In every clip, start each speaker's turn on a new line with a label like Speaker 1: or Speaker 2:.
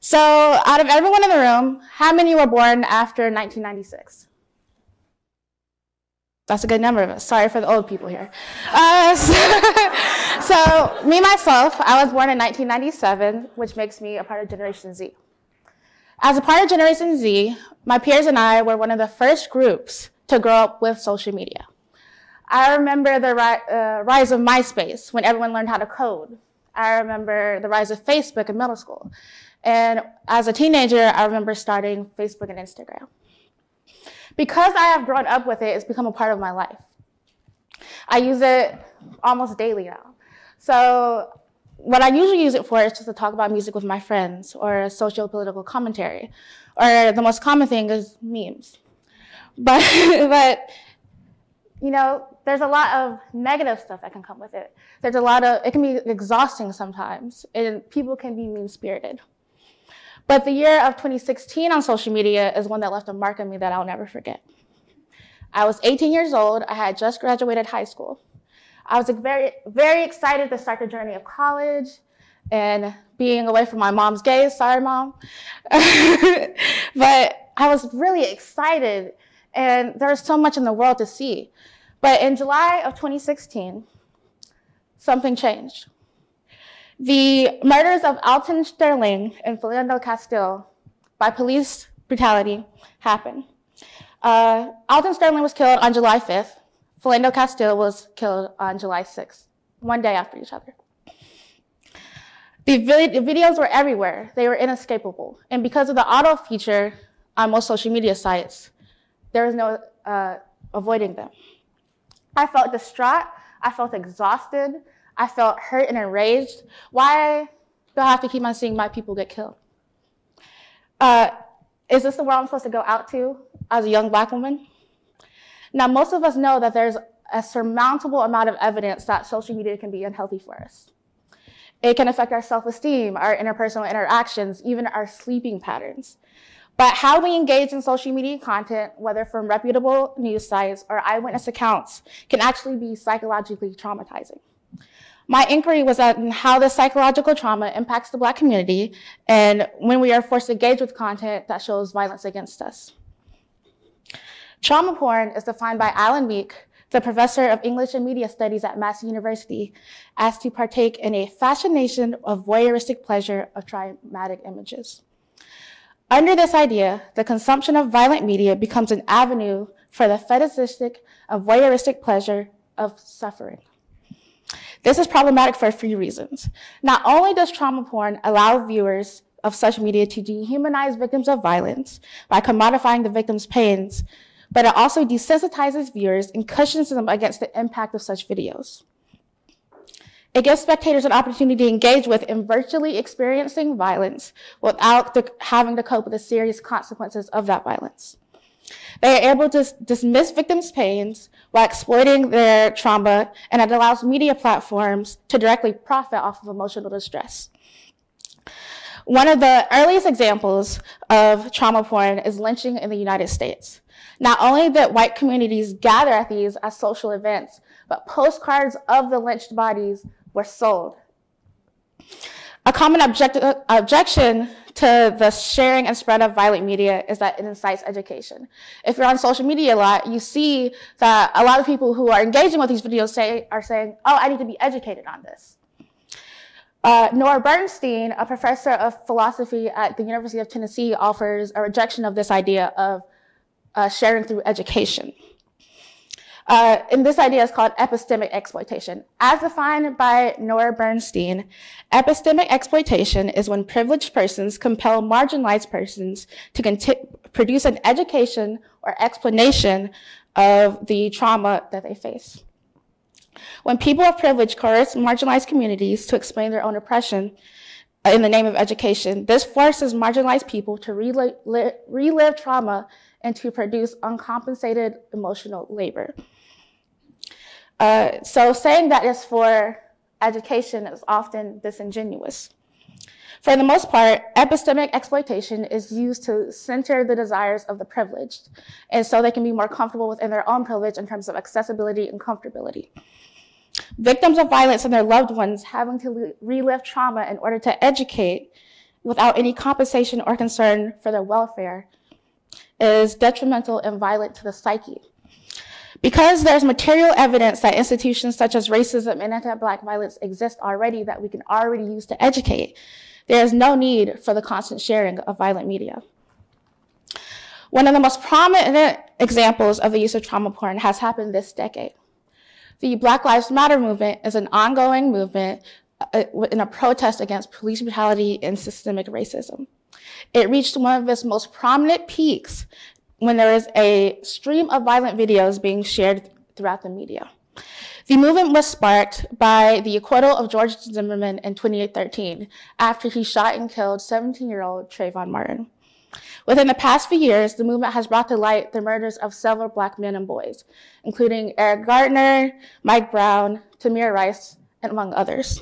Speaker 1: So out of everyone in the room, how many were born after 1996? That's a good number of us. Sorry for the old people here. So me, myself, I was born in 1997, which makes me a part of Generation Z. As a part of Generation Z, my peers and I were one of the first groups to grow up with social media. I remember the rise of MySpace when everyone learned how to code. I remember the rise of Facebook in middle school. And as a teenager, I remember starting Facebook and Instagram. Because I have grown up with it, it's become a part of my life. I use it almost daily now. So what I usually use it for is just to talk about music with my friends or socio-political commentary. Or the most common thing is memes. But you know, there's a lot of negative stuff that can come with it. It can be exhausting sometimes, and people can be mean-spirited. But the year of 2016 on social media is one that left a mark on me that I'll never forget. I was 18 years old. I had just graduated high school. I was very, very excited to start the journey of college and being away from my mom's gaze. Sorry, Mom. But I was really excited, and there was so much in the world to see. But in July of 2016, something changed. The murders of Alton Sterling and Philando Castile by police brutality happened. Alton Sterling was killed on July 5th. Philando Castile was killed on July 6th, one day after each other. The videos were everywhere. They were inescapable. And because of the auto feature on most social media sites, there was no avoiding them. I felt distraught. I felt exhausted. I felt hurt and enraged. Why do I have to keep on seeing my people get killed? Is this the world I'm supposed to go out to as a young Black woman? Now, most of us know that there's a surmountable amount of evidence that social media can be unhealthy for us. It can affect our self-esteem, our interpersonal interactions, even our sleeping patterns. But how we engage in social media content, whether from reputable news sites or eyewitness accounts, can actually be psychologically traumatizing. My inquiry was on how this psychological trauma impacts the Black community and when we are forced to engage with content that shows violence against us. Trauma porn is defined by Alan Meek, the professor of English and Media Studies at Massey University, as to partake in a fascination of voyeuristic pleasure of traumatic images. Under this idea, the consumption of violent media becomes an avenue for the fetishistic and voyeuristic pleasure of suffering. This is problematic for a few reasons. Not only does trauma porn allow viewers of such media to dehumanize victims of violence by commodifying the victim's pains, but it also desensitizes viewers and cushions them against the impact of such videos. It gives spectators an opportunity to engage with and virtually experiencing violence without having to cope with the serious consequences of that violence. They are able to dismiss victims' pains while exploiting their trauma, and it allows media platforms to directly profit off of emotional distress. One of the earliest examples of trauma porn is lynching in the United States. Not only did white communities gather at these as social events, but postcards of the lynched bodies were sold. A common objection to the sharing and spread of violent media is that it incites education. If you're on social media a lot, you see that a lot of people who are engaging with these videos are saying, oh, I need to be educated on this. Nora Bernstein, a professor of philosophy at the University of Tennessee, offers a rejection of this idea of sharing through education. And this idea is called epistemic exploitation. As defined by Nora Bernstein, epistemic exploitation is when privileged persons compel marginalized persons to produce an education or explanation of the trauma that they face. When people of privilege coerce marginalized communities to explain their own oppression in the name of education, this forces marginalized people to relive trauma and to produce uncompensated emotional labor. So saying that is for education is often disingenuous. For the most part, epistemic exploitation is used to center the desires of the privileged, and so they can be more comfortable within their own privilege in terms of accessibility and comfortability. Victims of violence and their loved ones having to relive trauma in order to educate without any compensation or concern for their welfare is detrimental and violent to the psyche. Because there's material evidence that institutions such as racism and anti-Black violence exist already that we can already use to educate, there is no need for the constant sharing of violent media. One of the most prominent examples of the use of trauma porn has happened this decade. The Black Lives Matter movement is an ongoing movement in a protest against police brutality and systemic racism. It reached one of its most prominent peaks when there was a stream of violent videos being shared throughout the media. The movement was sparked by the acquittal of George Zimmerman in 2013 after he shot and killed 17-year-old Trayvon Martin. Within the past few years, the movement has brought to light the murders of several Black men and boys, including Eric Garner, Mike Brown, Tamir Rice, and among others.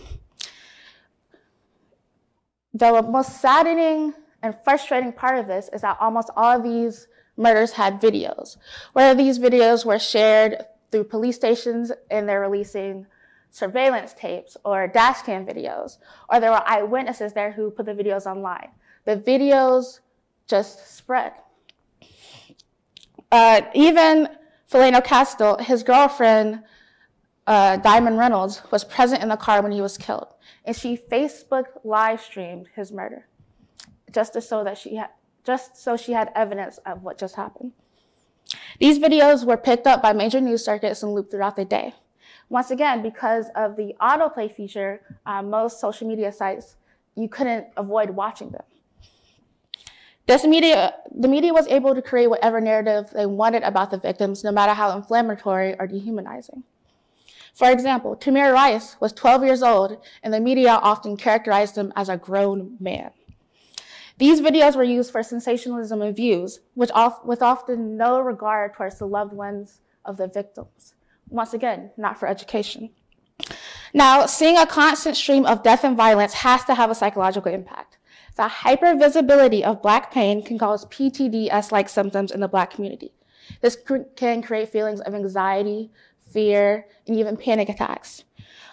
Speaker 1: The most saddening and frustrating part of this is that almost all of these murders had videos. Whether these videos were shared through police stations and they're releasing surveillance tapes or dash cam videos, or there were eyewitnesses there who put the videos online. The videos just spread. Even Philando Castile, his girlfriend, Diamond Reynolds, was present in the car when he was killed, and she Facebook live streamed his murder, just so she had evidence of what just happened. These videos were picked up by major news circuits and looped throughout the day. Once again, because of the autoplay feature on most social media sites, you couldn't avoid watching them. The media was able to create whatever narrative they wanted about the victims, no matter how inflammatory or dehumanizing. For example, Tamir Rice was 12 years old, and the media often characterized him as a grown man. These videos were used for sensationalism and views, with often no regard towards the loved ones of the victims. Once again, not for education. Now, seeing a constant stream of death and violence has to have a psychological impact. The hypervisibility of Black pain can cause PTSD-like symptoms in the Black community. This can create feelings of anxiety, fear, and even panic attacks.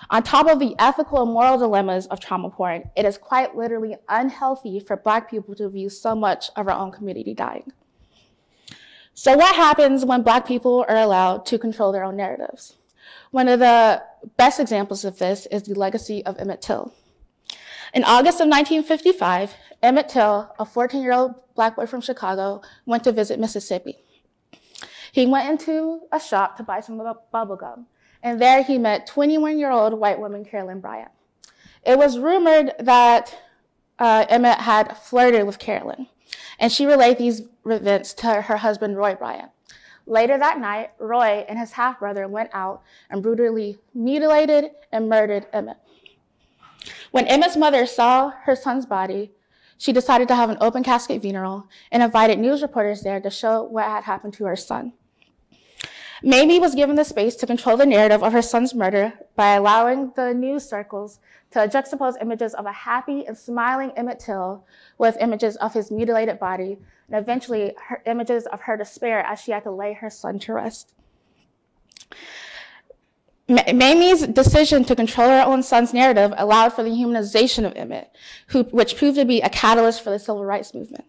Speaker 1: On top of the ethical and moral dilemmas of trauma porn, it is quite literally unhealthy for Black people to view so much of our own community dying. So what happens when Black people are allowed to control their own narratives? One of the best examples of this is the legacy of Emmett Till. In August of 1955, Emmett Till, a 14-year-old Black boy from Chicago, went to visit Mississippi. He went into a shop to buy some bubble gum, and there he met 21-year-old white woman Carolyn Bryant. It was rumored that Emmett had flirted with Carolyn, and she relayed these events to her husband, Roy Bryant. Later that night, Roy and his half-brother went out and brutally mutilated and murdered Emmett. When Emmett's mother saw her son's body, she decided to have an open casket funeral and invited news reporters there to show what had happened to her son. Mamie was given the space to control the narrative of her son's murder by allowing the news circles to juxtapose images of a happy and smiling Emmett Till with images of his mutilated body, and eventually images of her despair as she had to lay her son to rest. Mamie's decision to control her own son's narrative allowed for the humanization of Emmett, which proved to be a catalyst for the civil rights movement.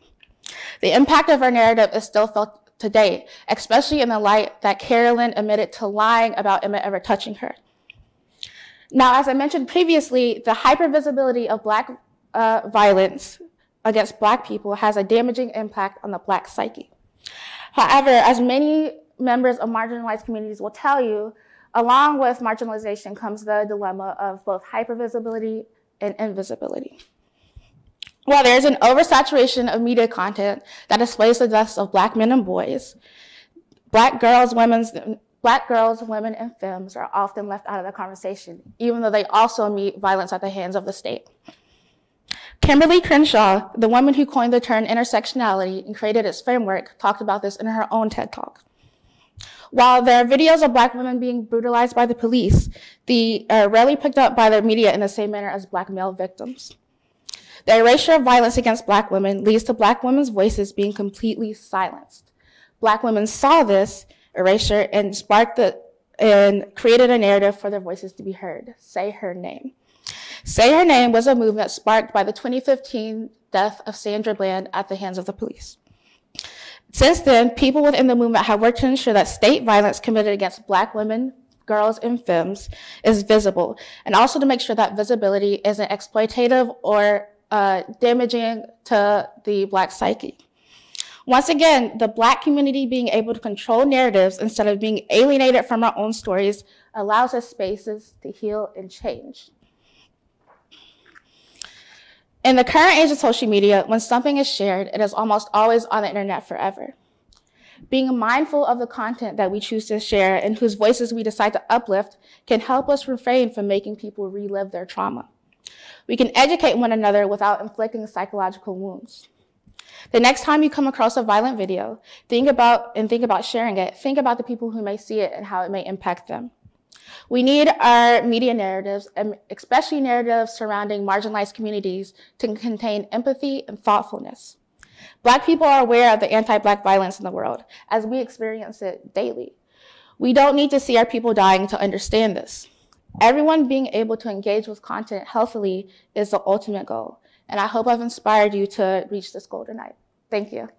Speaker 1: The impact of her narrative is still felt today, especially in the light that Carolyn admitted to lying about Emmett ever touching her. Now, as I mentioned previously, the hypervisibility of Black violence against Black people has a damaging impact on the Black psyche. However, as many members of marginalized communities will tell you, along with marginalization comes the dilemma of both hypervisibility and invisibility. While there is an oversaturation of media content that displays the deaths of Black men and boys, Black girls, women, and femmes are often left out of the conversation, even though they also meet violence at the hands of the state. Kimberly Crenshaw, the woman who coined the term intersectionality and created its framework, talked about this in her own TED Talk. While there are videos of Black women being brutalized by the police, they are rarely picked up by the media in the same manner as Black male victims. The erasure of violence against Black women leads to Black women's voices being completely silenced. Black women saw this erasure and created a narrative for their voices to be heard. Say Her Name. Say Her Name was a movement sparked by the 2015 death of Sandra Bland at the hands of the police. Since then, people within the movement have worked to ensure that state violence committed against Black women, girls, and femmes is visible, and also to make sure that visibility isn't exploitative or damaging to the Black psyche. Once again, the Black community being able to control narratives instead of being alienated from our own stories allows us spaces to heal and change. In the current age of social media, when something is shared, it is almost always on the internet forever. Being mindful of the content that we choose to share and whose voices we decide to uplift can help us refrain from making people relive their trauma. We can educate one another without inflicting psychological wounds. The next time you come across a violent video, think about sharing it. Think about the people who may see it and how it may impact them. We need our media narratives, and especially narratives surrounding marginalized communities, to contain empathy and thoughtfulness. Black people are aware of the anti-Black violence in the world, as we experience it daily. We don't need to see our people dying to understand this. Everyone being able to engage with content healthily is the ultimate goal, and I hope I've inspired you to reach this goal tonight. Thank you.